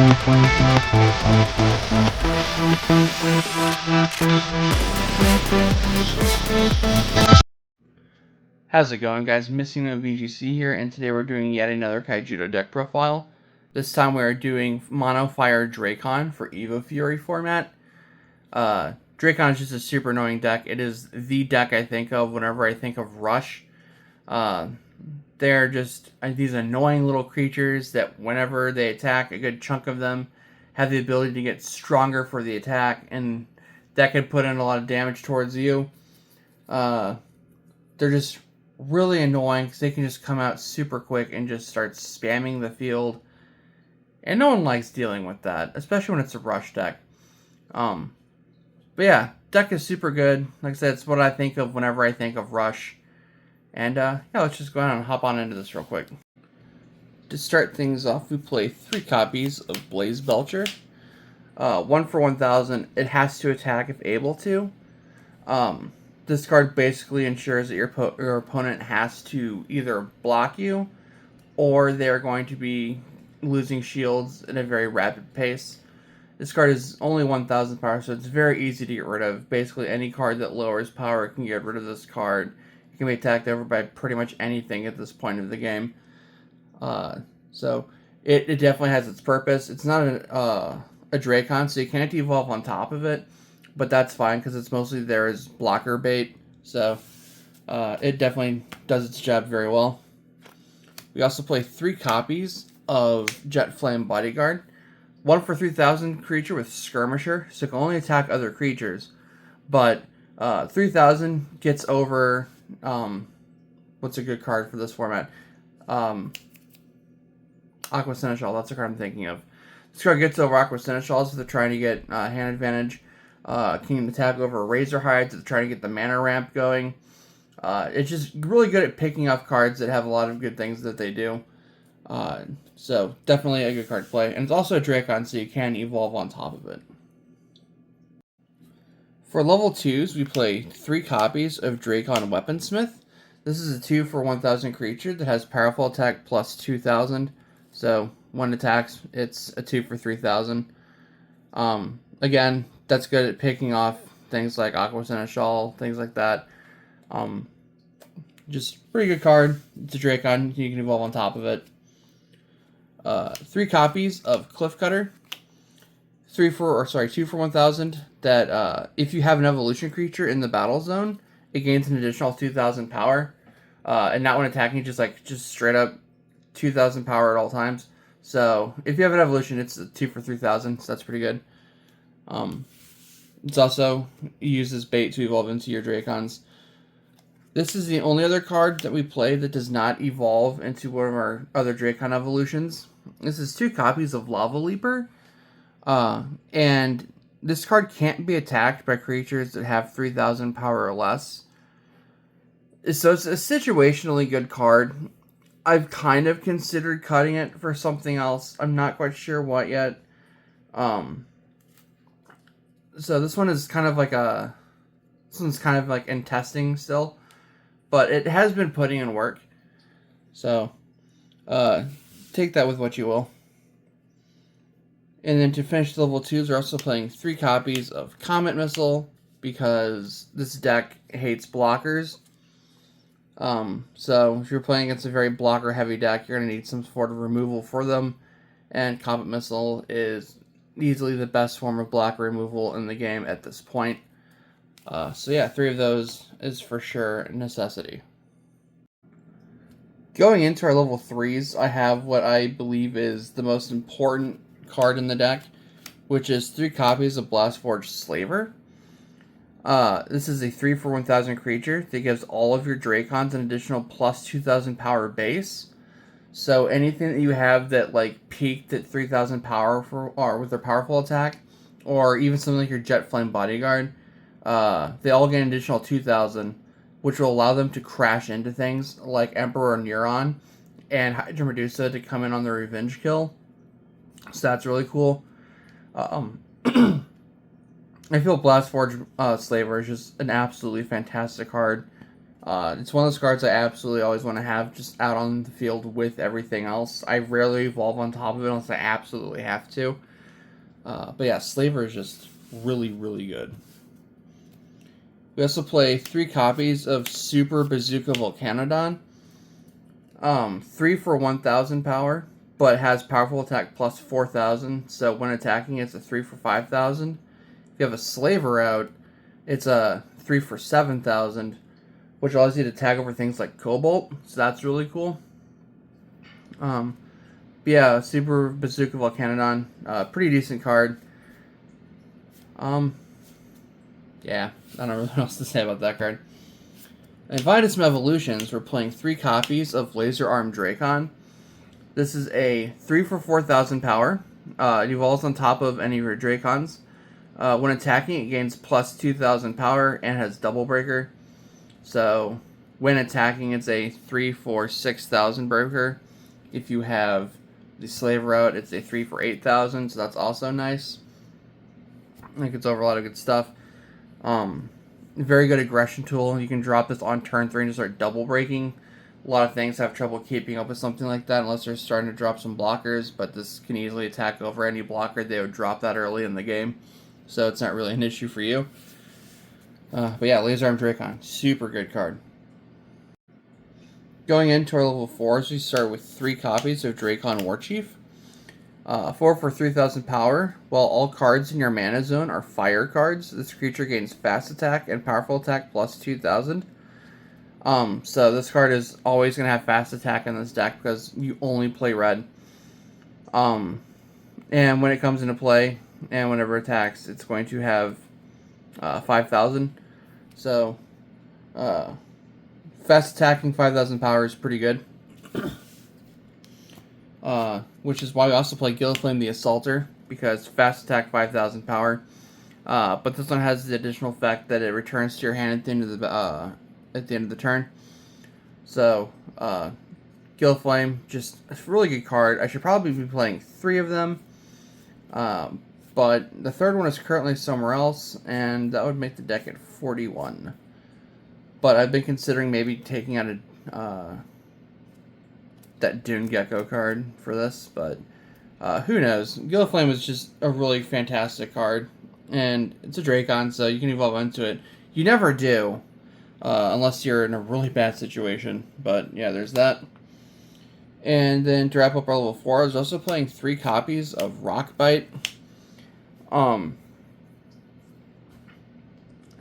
How's it going, guys? MissingNoVGC here, and today we're doing yet another Kaijudo deck profile. This time we are doing Mono Fire Drakon for Evo Fury format. Drakon is just a super annoying deck. It is the deck I think of whenever I think of Rush. They're just these annoying little creatures that whenever they attack, a good chunk of them have the ability to get stronger for the attack, and that could put in a lot of damage towards you. They're just really annoying because they can just come out super quick and just start spamming the field, and no one likes dealing with that, especially when it's a rush deck. But yeah, deck is super good. Like I said, it's what I think of whenever I think of rush. And yeah, let's just go ahead and hop on into this real quick. To start things off, we play 3 copies of Blaze Belcher. 1 for 1,000. It has to attack if able to. This card basically ensures that your opponent has to either block you or they're going to be losing shields at a very rapid pace. This card is only 1,000 power, so it's very easy to get rid of. Basically, any card that lowers power can get rid of this card. It can be attacked over by pretty much anything at this point of the game. So it definitely has its purpose. It's not a Drakon, so you can't evolve on top of it. But that's fine because it's mostly there as blocker bait. So it definitely does its job very well. We also play 3 copies of Jet Flame Bodyguard. 1 for 3,000 creature with Skirmisher, so it can only attack other creatures. But 3,000 gets over... what's a good card for this format? Aqua Seneschal, that's the card I'm thinking of. This card gets over Aqua Seneschals if they're trying to get hand advantage. Can attack over Razor Hides to try to get the mana ramp going. It's just really good at picking up cards that have a lot of good things that they do. So definitely a good card to play. And it's also a Drakon, so you can evolve on top of it. For level 2s, we play 3 copies of Drakon Weaponsmith. This is a 2 for 1,000 creature that has powerful attack plus 2,000. So when it attacks, it's a 2 for 3,000. Again, that's good at picking off things like Aqua Seneschal, things like that. Just pretty good card. It's a Drakon. You can evolve on top of it. 3 copies of Cliffcutter. 2 for 1,000. That if you have an evolution creature in the battle zone, it gains an additional 2,000 power. And not when attacking, just straight up 2,000 power at all times. So if you have an evolution, it's a 2 for 3,000. So that's pretty good. It's also used as bait to evolve into your Drakons. This is the only other card that we play that does not evolve into one of our other Drakon evolutions. This is 2 copies of Lava Leaper. And this card can't be attacked by creatures that have 3,000 power or less. So it's a situationally good card. I've kind of considered cutting it for something else. I'm not quite sure what yet. So this one is kind of like in testing still, but it has been putting in work. So take that with what you will. And then to finish level 2s, we're also playing 3 copies of Comet Missile because this deck hates blockers. So if you're playing against a very blocker heavy deck, you're going to need some sort of removal for them. And Comet Missile is easily the best form of blocker removal in the game at this point. So yeah, 3 of those is for sure a necessity. Going into our level 3s, I have what I believe is the most important card in the deck, which is 3 copies of Blastforged Slaver. This is a 3 for 1,000 creature that gives all of your Drakons an additional plus 2,000 power base. So anything that you have that like peaked at 3,000 power or with their powerful attack, or even something like your Jet Flame Bodyguard, they all get an additional 2,000, which will allow them to crash into things like Emperor Neuron and Hydra Medusa to come in on their revenge kill. So that's really cool. I feel Blastforged Slaver is just an absolutely fantastic card. It's one of those cards I absolutely always want to have just out on the field with everything else. I rarely evolve on top of it unless I absolutely have to. But yeah, Slaver is just really, really good. We also play 3 copies of Super Bazooka Volcanodon. 3 for 1,000 power, but has powerful attack plus 4,000. So when attacking, it's a 3 for 5,000. If you have a Slaver out, it's a 3 for 7,000, which allows you to tag over things like Cobalt. So that's really cool. But yeah, Super Bazooka Volcanodon, pretty decent card. Yeah, I don't know what else to say about that card. In Vitusm Evolutions, we're playing 3 copies of Laser Arm Drakon. This is a 3 for 4,000 power. It evolves on top of any of your Drakons. When attacking, it gains plus 2,000 power and has Double Breaker. So, when attacking, it's a 3 for 6,000 breaker. If you have the Slaver out, it's a 3 for 8,000, so that's also nice. It gets over a lot of good stuff. Very good aggression tool. You can drop this on turn 3 and just start double breaking. A lot of things have trouble keeping up with something like that unless they're starting to drop some blockers, but this can easily attack over any blocker. They would drop that early in the game, so it's not really an issue for you. But yeah, Laser Arm Drakon, super good card. Going into our level 4s, we start with 3 copies of Drakon Warchief. 4 for 3,000 power. While all cards in your mana zone are fire cards, this creature gains fast attack and powerful attack plus 2,000. So this card is always going to have fast attack in this deck because you only play red. And when it comes into play and whenever it attacks, it's going to have 5,000. So fast attacking 5,000 power is pretty good. Which is why we also play Gilflame the Assaulter, because fast attack 5,000 power. But this one has the additional effect that it returns to your hand at the end of the turn. So, Gilflame, just a really good card. I should probably be playing 3 of them. But the third one is currently somewhere else, and that would make the deck at 41. But I've been considering maybe taking out that Dune Gecko card for this, but who knows? Gilflame is just a really fantastic card, and it's a Drakon, so you can evolve into it. You never do, unless you're in a really bad situation, but yeah, there's that. And then to wrap up our level 4, I was also playing 3 copies of Rockbite. I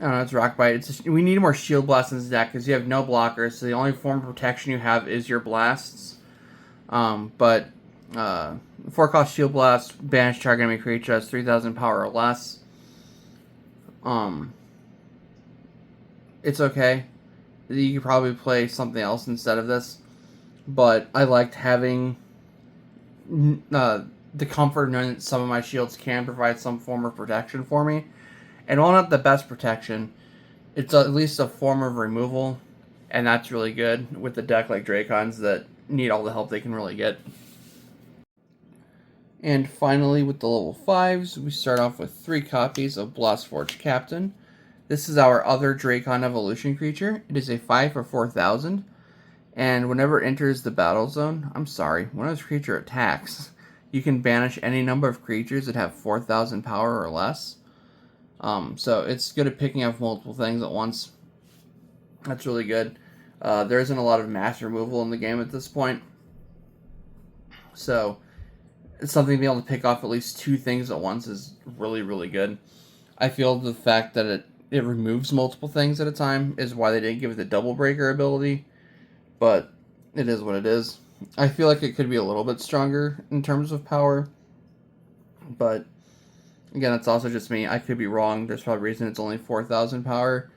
don't know, it's Rockbite. We need more Shield Blast in this deck because you have no blockers, so the only form of protection you have is your blasts. 4-cost Shield Blast, banish target enemy creature has 3,000 power or less. It's okay. You could probably play something else instead of this, but I liked having the comfort of knowing that some of my shields can provide some form of protection for me. And while not the best protection, it's at least a form of removal, and that's really good with a deck like Drakons that need all the help they can really get. And finally, with the level 5s, we start off with 3 copies of Blastforge Captain. This is our other Drakon evolution creature. It is a 5 for 4,000, and whenever it enters the battle zone, when this creature attacks, you can banish any number of creatures that have 4,000 power or less. So it's good at picking up multiple things at once. That's really good. There isn't a lot of mass removal in the game at this point, so it's something to be able to pick off at least 2 things at once is really, really good. I feel the fact that it removes multiple things at a time is why they didn't give it the Double Breaker ability, but it is what it is. I feel like it could be a little bit stronger in terms of power, but again, it's also just me. I could be wrong. There's probably a reason it's only 4,000 power,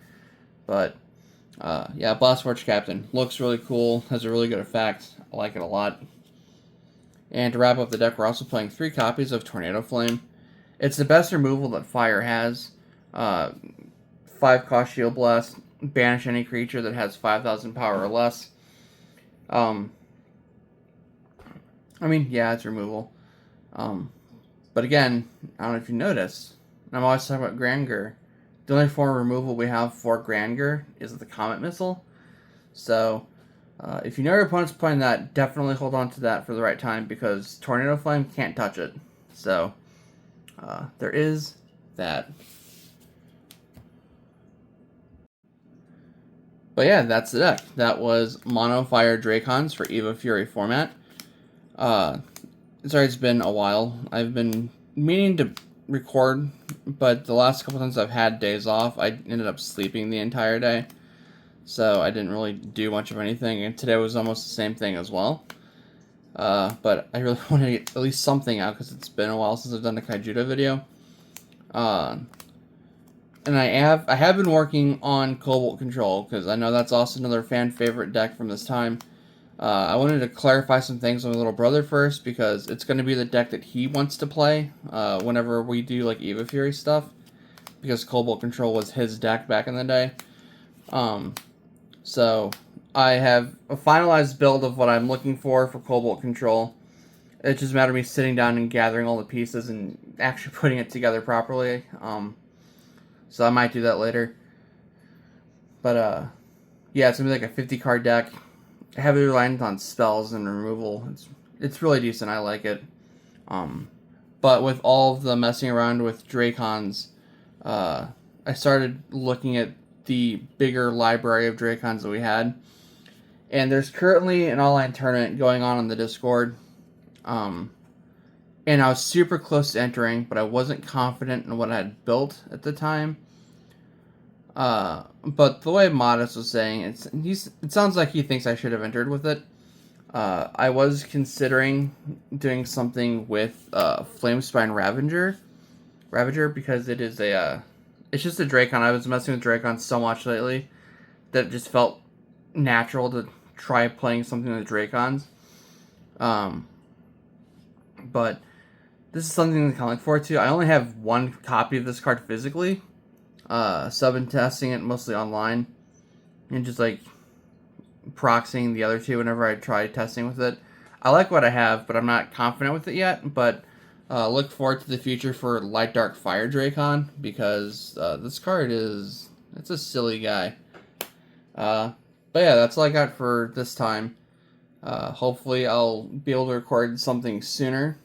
but yeah, Blastforge Captain looks really cool, has a really good effect. I like it a lot. And to wrap up the deck, we're also playing 3 copies of Tornado Flame. It's the best removal that Fire has. 5-cost Shield Blast, banish any creature that has 5,000 power or less. Yeah, it's removal. But again, I don't know if you noticed, I'm always talking about Granger. The only form of removal we have for Granger is the Comet Missile. So if you know your opponent's playing that, definitely hold on to that for the right time, because Tornado Flame can't touch it. So there is that. But yeah, that's the deck. That was Mono Fire Drakons for Evo Fury format. Sorry, it's been a while. I've been meaning to record, but the last couple times I've had days off, I ended up sleeping the entire day. So I didn't really do much of anything, and today was almost the same thing as well. But I really want to get at least something out, because it's been a while since I've done a Kaijudo video. And I have been working on Cobalt Control, because I know that's also another fan favorite deck from this time. I wanted to clarify some things with my little brother first, because it's going to be the deck that he wants to play whenever we do like Evo Fury stuff, because Cobalt Control was his deck back in the day. So I have a finalized build of what I'm looking for Cobalt Control. It's just a matter of me sitting down and gathering all the pieces and actually putting it together properly. So I might do that later. But yeah, it's gonna be like a 50 card deck, heavily reliant on spells and removal. It's really decent. I like it. But with all of the messing around with Drakons, I started looking at the bigger library of Drakons that we had, and there's currently an online tournament going on the Discord. And I was super close to entering, but I wasn't confident in what I had built at the time. But the way Modest was saying, it sounds like he thinks I should have entered with it. I was considering doing something with Flamespine Ravager, because it is it's just a Drakon. I was messing with Drakon so much lately that it just felt natural to try playing something with Drakons. But this is something to kind of look forward to. I only have one copy of this card physically, so I've been testing it mostly online, and just like proxying the other two whenever I try testing with it. I like what I have, but I'm not confident with it yet. But look forward to the future for Light Dark Fire Drakon, because this card it's a silly guy. But yeah, that's all I got for this time. Hopefully I'll be able to record something sooner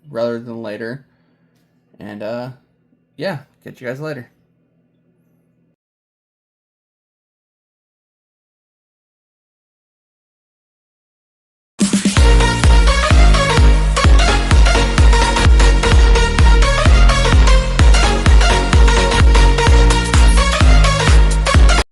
rather than later. And yeah, catch you guys later.